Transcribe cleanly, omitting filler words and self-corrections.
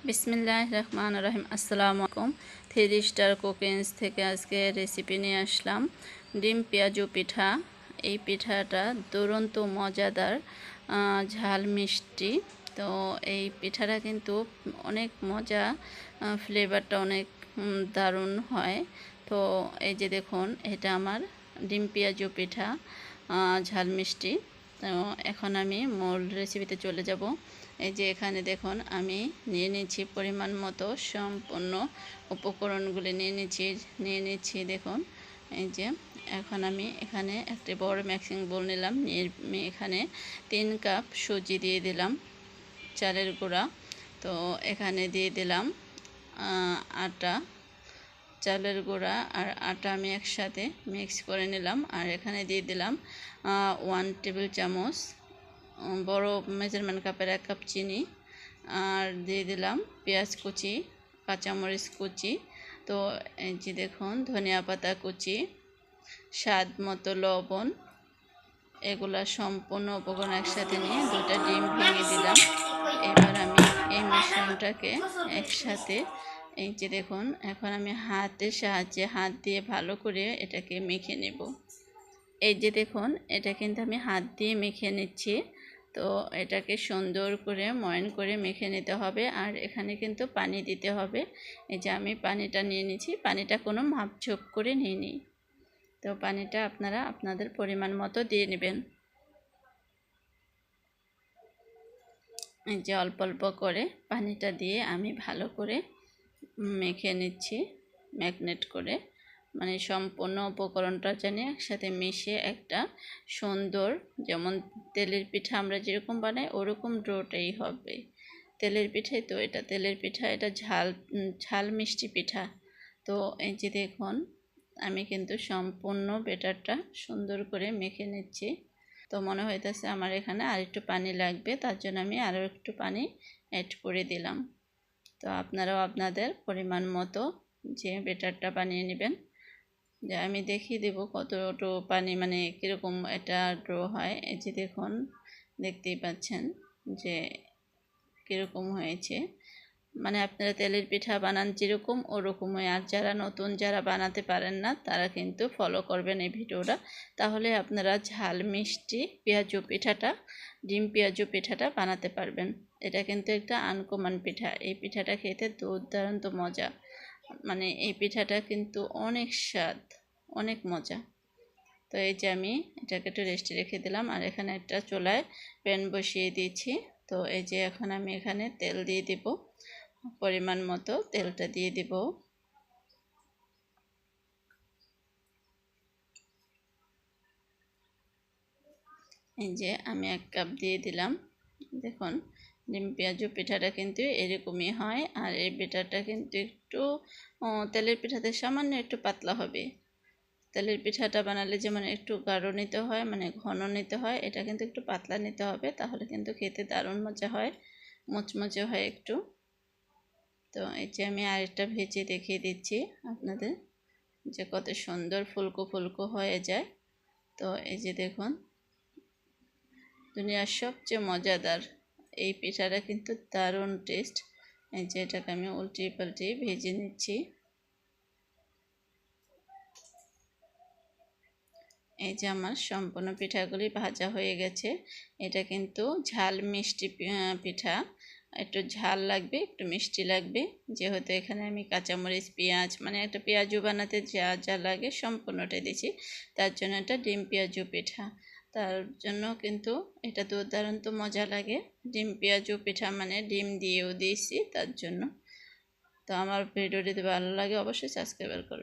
বিসমিল্লাহির রহমানির রহিম। আসসালামু আলাইকুম। 3 স্টার কুকিংস থেকে আজকে রেসিপি নিয়ে আসলাম ডিম পেঁয়াজু পিঠা। এই পিঠাটা দুরন্ত মজাদার, ঝাল মিষ্টি। তো এই পিঠাটা কিন্তু অনেক মজা, ফ্লেভারটা অনেক দারুণ হয়। তো এই যে দেখুন, এটা আমার ডিম পেঁয়াজু পিঠা, ঝাল মিষ্টি। তো এখন আমি মূল রেসিপিতে চলে যাব। এই যে এখানে দেখুন, আমি নিয়ে নিচ্ছি পরিমাণ মতো সম্পূর্ণ উপকরণগুলি নিয়ে নিচ্ছি দেখুন। এই যে এখন আমি এখানে একটি বড় মিক্সিং বোল নিলাম, নিয়ে এখানে 3 কাপ সুজি দিয়ে দিলাম, চালের গুঁড়া। তো এখানে দিয়ে দিলাম আটা, চালের গুঁড়া আর আটা আমি একসাথে মিক্স করে নিলাম। আর এখানে দিয়ে দিলাম 1 টেবিল চামচ বড় মেজারমেন্ট কাপের 1 কাপ চিনি। আর দিয়ে দিলাম পেঁয়াজ কুচি, কাঁচামরিচ কুচি। তো এই যে দেখুন, ধনিয়া পাতা কুচি, স্বাদ মতো লবণ। এগুলা সম্পূর্ণ উপকরণ একসাথে নিয়ে 2টা ডিম ভেঙে দিলাম। এবার আমি এই মিশ্রণটাকে একসাথে, এই যে দেখুন, এখন আমি হাতের সাহায্যে হাত দিয়ে ভালো করে এটাকে মেখে নেব। এই যে দেখুন, এটা কিন্তু আমি হাত দিয়ে মেখে নিচ্ছি। তো এটাকে সুন্দর করে ময়ন করে মেখে নিতে হবে। আর এখানে কিন্তু পানি দিতে হবে। এই যে আমি পানিটা নিয়ে নিচ্ছি, পানিটা কোনো মাপঝোপ করে নিয়ে নিই। তো পানিটা আপনারা আপনাদের পরিমাণ মতো দিয়ে নেবেন। এই যে অল্প অল্প করে পানিটা দিয়ে আমি ভালো করে মেখে নিচ্ছি, ম্যাগনেট করে, মানে সম্পূর্ণ উপকরণটা যেন একসাথে মিশে একটা সুন্দর, যেমন তেলের পিঠা আমরা যেরকম বানাই ওরকম ডোটাই হবে। তেলের পিঠাই তো এটা, তেলের পিঠা, এটা ঝাল মিষ্টি পিঠা। তো এই যে দেখুন, আমি কিন্তু সম্পূর্ণ ব্যাটারটা সুন্দর করে মেখে নিচ্ছি। তো মনে হইতেছে আমার এখানে আর একটু পানি লাগবে, তার জন্য আমি আরও একটু পানি অ্যাড করে দিলাম। তো আপনারাও আপনাদের পরিমাণ মতো যে ব্যাটারটা বানিয়ে নেবেন। যে আমি দেখিয়ে দেব কতটুকু পানি, মানে কীরকম এটা ড্রো হয়। এই যে দেখুন, দেখতেই পাচ্ছেন যে কীরকম হয়েছে। মানে আপনারা তেলের পিঠা বানান যেরকম ওরকমই। আর যারা বানাতে পারেন না তারা কিন্তু ফলো করবেন এই ভিডিওটা, তাহলে আপনারা ঝাল মিষ্টি ডিম পেঁয়াজু পিঠাটা বানাতে পারবেন। এটা কিন্তু একটা আনকমন পিঠা। এই পিঠাটা খেতে দুর্দান্ত মজা, মানে এই পিঠাটা কিন্তু অনেক স্বাদ, অনেক মজা। তো এই যে আমি এটাকে একটু রেস্টে রেখে দিলাম। আর এখানে একটা চুলায় প্যান বসিয়ে দিয়েছি। তো এই যে এখন আমি এখানে তেল দিয়ে দিব, পরিমাণ মতো তেলটা দিয়ে দিব। এই যে আমি 1 কাপ দিয়ে দিলাম। দেখুন, ডিম পেঁয়াজু পিঠাটা কিন্তু এরকমই হয়। আর এই পিঠাটা কিন্তু একটু তেলের পিঠাতে সামান্য একটু পাতলা হবে। তেলের পিঠাটা বানালে যেমন একটু গাঢ় নিতে হয়, মানে ঘন নিতে হয়, এটা কিন্তু একটু পাতলা নিতে হবে, তাহলে কিন্তু খেতে দারুণ মজা হয়, মুচমুচে হয় একটু। তো এই যে আমি আরেকটা ভেজে দেখিয়ে দিচ্ছি আপনাদের যে কত সুন্দর ফুলকো ফুলকো হয়ে যায়। তো এই যে দেখুন, দুনিয়ার সবচেয়ে মজাদার এই পিঠাটা কিন্তু দারুণ টেস্ট। এই যে এটাকে আমি উল্টিয়ে পাল্টিয়ে ভেজে নিচ্ছি। এই যে আমার সম্পূর্ণ পিঠাগুলি ভাজা হয়ে গেছে। এটা কিন্তু ঝাল মিষ্টি পিঠা, একটু ঝাল লাগবে, একটু মিষ্টি লাগবে। যেহেতু এখানে আমি কাঁচামরিচ, পেঁয়াজ, মানে একটা পেঁয়াজু বানাতে যা যা লাগে সম্পূর্ণটাই দিয়েছি, তার জন্য এটা ডিম পেঁয়াজু পিঠা। তার জন্য কিন্তু এটা দুর্দান্ত মজা লাগে। ডিম পেঁয়াজু পিঠা মানে ডিম দিয়েও দিয়েছি তার জন্য। তো আমার ভিডিওটি যদি ভালো লাগে অবশ্যই সাবস্ক্রাইব করবেন।